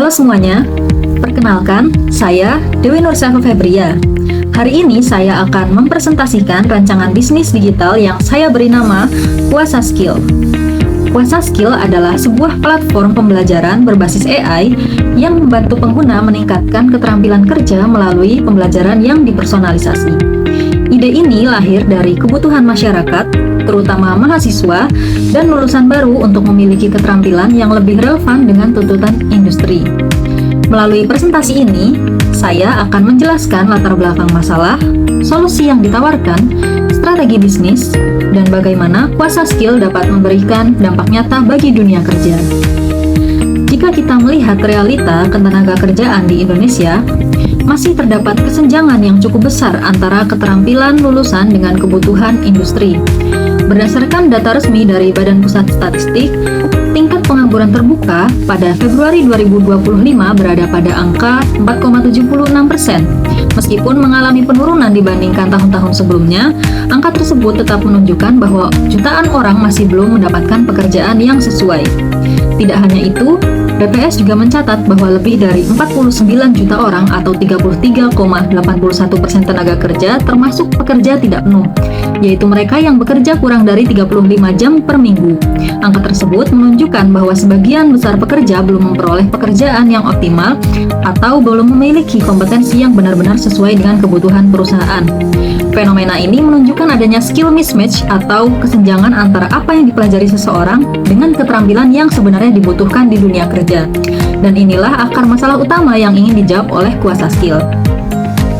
Halo semuanya, perkenalkan saya Dewi Nursafa Febria. Hari ini saya akan mempresentasikan rancangan bisnis digital yang saya beri nama Kuasa Skill. Kuasa Skill adalah sebuah platform pembelajaran berbasis AI yang membantu pengguna meningkatkan keterampilan kerja melalui pembelajaran yang dipersonalisasi. Ide ini lahir dari kebutuhan masyarakat, terutama mahasiswa dan lulusan baru untuk memiliki keterampilan yang lebih relevan dengan tuntutan industri. Melalui presentasi ini, saya akan menjelaskan latar belakang masalah, solusi yang ditawarkan, strategi bisnis, dan bagaimana Kuasa Skill dapat memberikan dampak nyata bagi dunia kerja. Jika kita melihat realita ketenagakerjaan di Indonesia, masih terdapat kesenjangan yang cukup besar antara keterampilan lulusan dengan kebutuhan industri. Berdasarkan data resmi dari Badan Pusat Statistik, tingkat pengangguran terbuka pada Februari 2025 berada pada angka 4,76%. Meskipun mengalami penurunan dibandingkan tahun-tahun sebelumnya, angka tersebut tetap menunjukkan bahwa jutaan orang masih belum mendapatkan pekerjaan yang sesuai. Tidak hanya itu, BPS juga mencatat bahwa lebih dari 49 juta orang atau 33,81% tenaga kerja termasuk pekerja tidak penuh, yaitu mereka yang bekerja kurang dari 35 jam per minggu. Angka tersebut menunjukkan bahwa sebagian besar pekerja belum memperoleh pekerjaan yang optimal atau belum memiliki kompetensi yang benar-benar sesuai dengan kebutuhan perusahaan. Fenomena ini menunjukkan adanya skill mismatch atau kesenjangan antara apa yang dipelajari seseorang dengan keterampilan yang sebenarnya dibutuhkan di dunia kerja. Dan inilah akar masalah utama yang ingin dijawab oleh Kuasa Skill.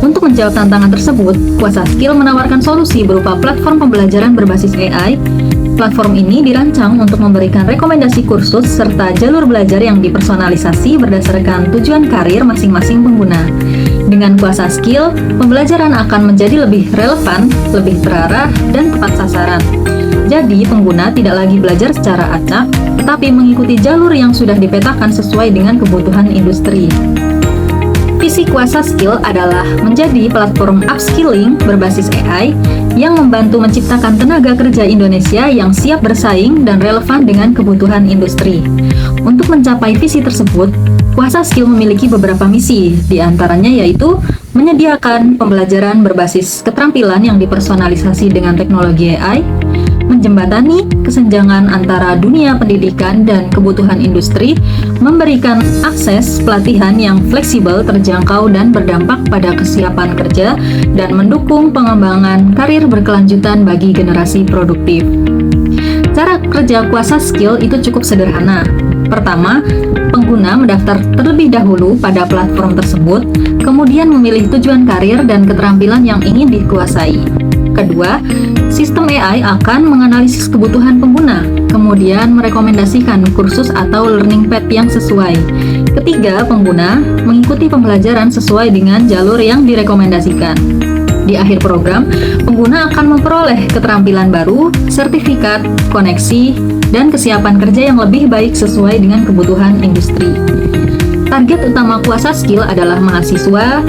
Untuk menjawab tantangan tersebut, Kuasa Skill menawarkan solusi berupa platform pembelajaran berbasis AI. Platform ini dirancang untuk memberikan rekomendasi kursus serta jalur belajar yang dipersonalisasi berdasarkan tujuan karir masing-masing pengguna. Dengan Kuasa Skill, pembelajaran akan menjadi lebih relevan, lebih terarah, dan tepat sasaran. Jadi, pengguna tidak lagi belajar secara acak, tetapi mengikuti jalur yang sudah dipetakan sesuai dengan kebutuhan industri. Visi Kuasa Skill adalah menjadi platform upskilling berbasis AI yang membantu menciptakan tenaga kerja Indonesia yang siap bersaing dan relevan dengan kebutuhan industri. Untuk mencapai visi tersebut, Kuasa Skill memiliki beberapa misi, di antaranya yaitu menyediakan pembelajaran berbasis keterampilan yang dipersonalisasi dengan teknologi AI, menjembatani kesenjangan antara dunia pendidikan dan kebutuhan industri, memberikan akses pelatihan yang fleksibel, terjangkau, dan berdampak pada kesiapan kerja, dan mendukung pengembangan karir berkelanjutan bagi generasi produktif. Cara kerja Kuasa Skill itu cukup sederhana. Pertama, pengguna mendaftar terlebih dahulu pada platform tersebut, kemudian memilih tujuan karir dan keterampilan yang ingin dikuasai. Kedua, sistem AI akan menganalisis kebutuhan pengguna, kemudian merekomendasikan kursus atau learning path yang sesuai. Ketiga, pengguna mengikuti pembelajaran sesuai dengan jalur yang direkomendasikan. Di akhir program, pengguna akan memperoleh keterampilan baru, sertifikat, koneksi, dan kesiapan kerja yang lebih baik sesuai dengan kebutuhan industri. Target utama Kuasa Skill adalah mahasiswa,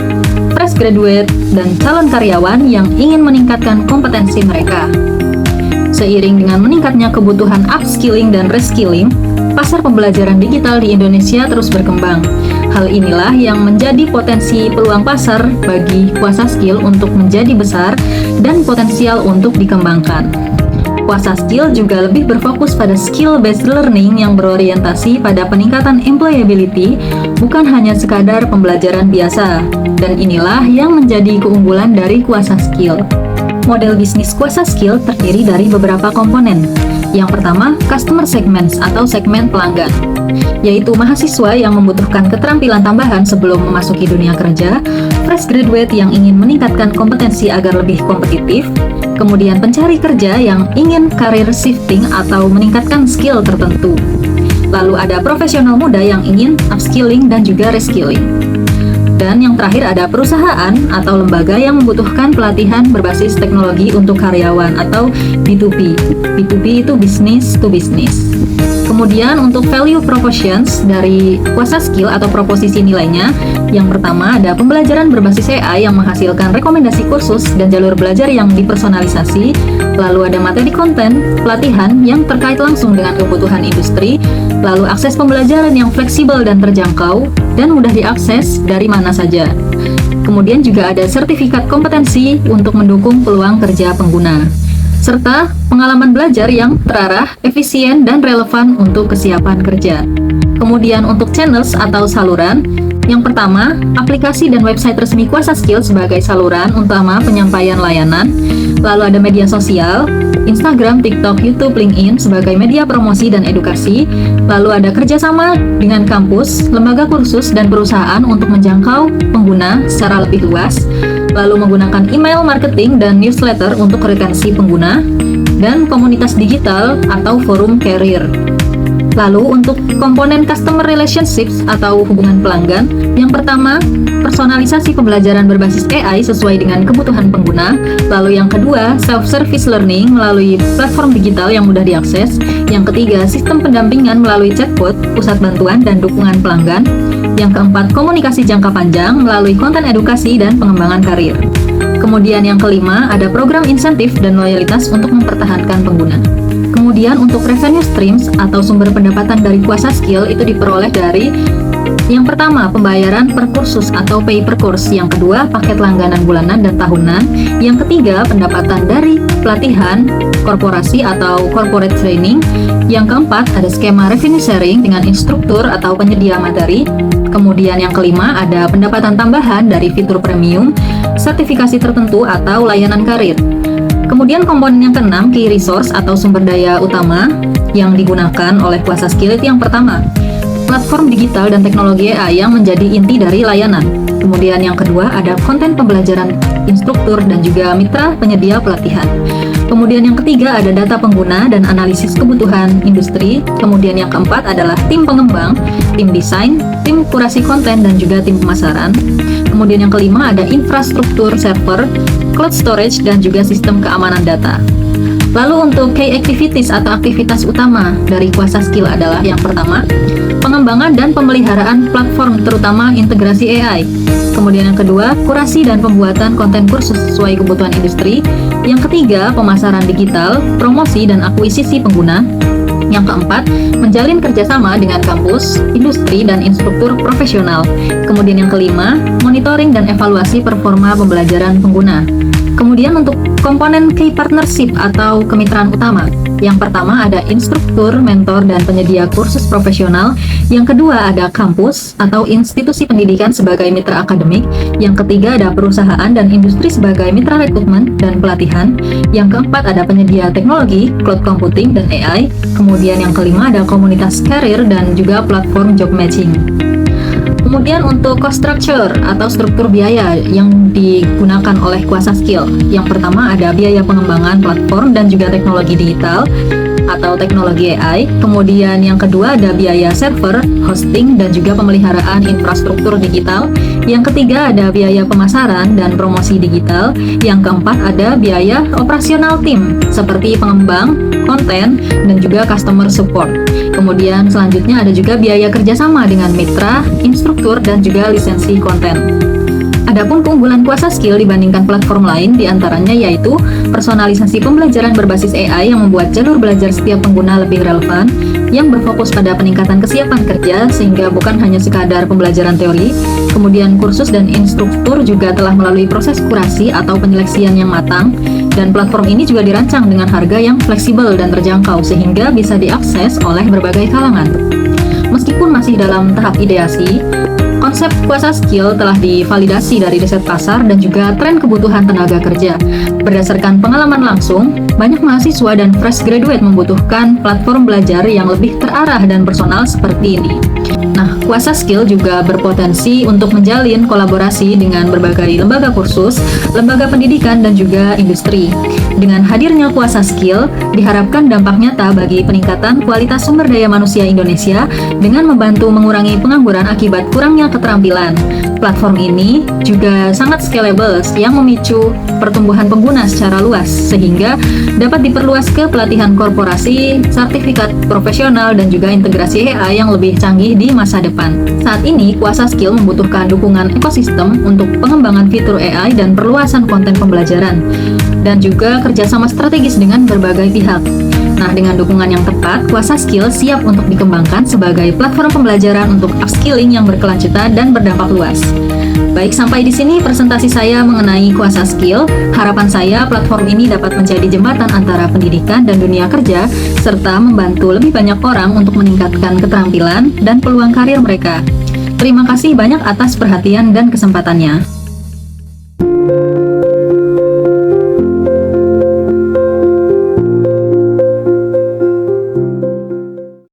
fresh graduate, dan calon karyawan yang ingin meningkatkan kompetensi mereka. Seiring dengan meningkatnya kebutuhan upskilling dan reskilling, pasar pembelajaran digital di Indonesia terus berkembang. Hal inilah yang menjadi potensi peluang pasar bagi Kuasa Skill untuk menjadi besar dan potensial untuk dikembangkan. Kuasa Skill juga lebih berfokus pada skill-based learning yang berorientasi pada peningkatan employability, bukan hanya sekadar pembelajaran biasa. Dan inilah yang menjadi keunggulan dari Kuasa Skill. Model bisnis Kuasa Skill terdiri dari beberapa komponen. Yang pertama, customer segments atau segmen pelanggan, yaitu mahasiswa yang membutuhkan keterampilan tambahan sebelum memasuki dunia kerja, fresh graduate yang ingin meningkatkan kompetensi agar lebih kompetitif, kemudian pencari kerja yang ingin career shifting atau meningkatkan skill tertentu. Lalu ada profesional muda yang ingin upskilling dan juga reskilling. Dan yang terakhir ada perusahaan atau lembaga yang membutuhkan pelatihan berbasis teknologi untuk karyawan atau B2B. B2B itu business to business. Kemudian untuk value propositions dari Kuasa Skill atau proposisi nilainya, yang pertama ada pembelajaran berbasis AI yang menghasilkan rekomendasi kursus dan jalur belajar yang dipersonalisasi, lalu ada materi konten, pelatihan yang terkait langsung dengan kebutuhan industri, lalu akses pembelajaran yang fleksibel dan terjangkau, dan mudah diakses dari mana saja. Kemudian juga ada sertifikat kompetensi untuk mendukung peluang kerja pengguna, serta pengalaman belajar yang terarah, efisien, dan relevan untuk kesiapan kerja. Kemudian untuk channels atau saluran, yang pertama, aplikasi dan website resmi Kuasa Skill sebagai saluran utama penyampaian layanan. Lalu ada media sosial, Instagram, TikTok, YouTube, LinkedIn sebagai media promosi dan edukasi. Lalu ada kerjasama dengan kampus, lembaga kursus, dan perusahaan untuk menjangkau pengguna secara lebih luas. Lalu menggunakan email marketing dan newsletter untuk retensi pengguna, dan komunitas digital atau forum career. Lalu untuk komponen customer relationships atau hubungan pelanggan, yang pertama, personalisasi pembelajaran berbasis AI sesuai dengan kebutuhan pengguna. Lalu yang kedua, self-service learning melalui platform digital yang mudah diakses. Yang ketiga, sistem pendampingan melalui chatbot, pusat bantuan dan dukungan pelanggan. Yang keempat, komunikasi jangka panjang melalui konten edukasi dan pengembangan karir. Kemudian yang kelima, ada program insentif dan loyalitas untuk mempertahankan pengguna. Kemudian untuk revenue streams atau sumber pendapatan dari Kuasa Skill itu diperoleh dari yang pertama, pembayaran per kursus atau pay per course. Yang kedua, paket langganan bulanan dan tahunan. Yang ketiga, pendapatan dari pelatihan korporasi atau corporate training. Yang keempat, ada skema revenue sharing dengan instruktur atau penyedia materi. Kemudian yang kelima, ada pendapatan tambahan dari fitur premium, sertifikasi tertentu atau layanan karir. Kemudian komponen yang keenam, key resource atau sumber daya utama yang digunakan oleh Kuasa Skill itu yang pertama, platform digital dan teknologi AI yang menjadi inti dari layanan. Kemudian yang kedua ada konten pembelajaran instruktur dan juga mitra penyedia pelatihan. Kemudian yang ketiga ada data pengguna dan analisis kebutuhan industri. Kemudian yang keempat adalah tim pengembang, tim desain, tim kurasi konten dan juga tim pemasaran. Kemudian yang kelima ada infrastruktur server, cloud storage dan juga sistem keamanan data. Lalu untuk key activities atau aktivitas utama dari Kuasa Skill adalah yang pertama, pengembangan dan pemeliharaan platform terutama integrasi AI. Kemudian yang kedua, kurasi dan pembuatan konten kursus sesuai kebutuhan industri. Yang ketiga, pemasaran digital, promosi dan akuisisi pengguna. Yang keempat, menjalin kerjasama dengan kampus, industri, dan instruktur profesional. Kemudian yang kelima, monitoring dan evaluasi performa pembelajaran pengguna. Kemudian untuk komponen key partnership atau kemitraan utama. Yang pertama ada instruktur, mentor, dan penyedia kursus profesional. Yang kedua ada kampus atau institusi pendidikan sebagai mitra akademik. Yang ketiga ada perusahaan dan industri sebagai mitra rekrutmen dan pelatihan. Yang keempat ada penyedia teknologi, cloud computing, dan AI. Kemudian yang kelima ada komunitas karir dan juga platform job matching. Kemudian untuk cost structure atau struktur biaya yang digunakan oleh Kuasa Skill. Yang pertama ada biaya pengembangan platform dan juga teknologi digital atau teknologi AI. Kemudian yang kedua ada biaya server, hosting, dan juga pemeliharaan infrastruktur digital. Yang ketiga ada biaya pemasaran dan promosi digital. Yang keempat ada biaya operasional tim seperti pengembang, konten, dan juga customer support. Kemudian selanjutnya ada juga biaya kerjasama dengan mitra, instruktur, dan juga lisensi konten. Adapun keunggulan Kuasa Skill dibandingkan platform lain diantaranya yaitu personalisasi pembelajaran berbasis AI yang membuat jalur belajar setiap pengguna lebih relevan, yang berfokus pada peningkatan kesiapan kerja sehingga bukan hanya sekadar pembelajaran teori. Kemudian kursus dan instruktur juga telah melalui proses kurasi atau penyeleksian yang matang, dan platform ini juga dirancang dengan harga yang fleksibel dan terjangkau sehingga bisa diakses oleh berbagai kalangan. Meskipun masih dalam tahap ideasi, konsep Kuasa Skill telah divalidasi dari riset pasar dan juga tren kebutuhan tenaga kerja. Berdasarkan pengalaman langsung, banyak mahasiswa dan fresh graduate membutuhkan platform belajar yang lebih terarah dan personal seperti ini. Nah, Kuasa Skill juga berpotensi untuk menjalin kolaborasi dengan berbagai lembaga kursus, lembaga pendidikan, dan juga industri. Dengan hadirnya Kuasa Skill, diharapkan dampak nyata bagi peningkatan kualitas sumber daya manusia Indonesia dengan membantu mengurangi pengangguran akibat kurangnya keterampilan. Platform ini juga sangat scalable yang memicu pertumbuhan pengguna secara luas sehingga dapat diperluas ke pelatihan korporasi, sertifikat profesional, dan juga integrasi AI yang lebih canggih di masa depan. Saat ini, Kuasa Skill membutuhkan dukungan ekosistem untuk pengembangan fitur AI dan perluasan konten pembelajaran, dan juga kerjasama strategis dengan berbagai pihak. Nah, dengan dukungan yang tepat, Kuasa Skill siap untuk dikembangkan sebagai platform pembelajaran untuk upskilling yang berkelanjutan dan berdampak luas. Baik, sampai di sini presentasi saya mengenai Kuasa Skill. Harapan saya platform ini dapat menjadi jembatan antara pendidikan dan dunia kerja, serta membantu lebih banyak orang untuk meningkatkan keterampilan dan peluang karir mereka. Terima kasih banyak atas perhatian dan kesempatannya.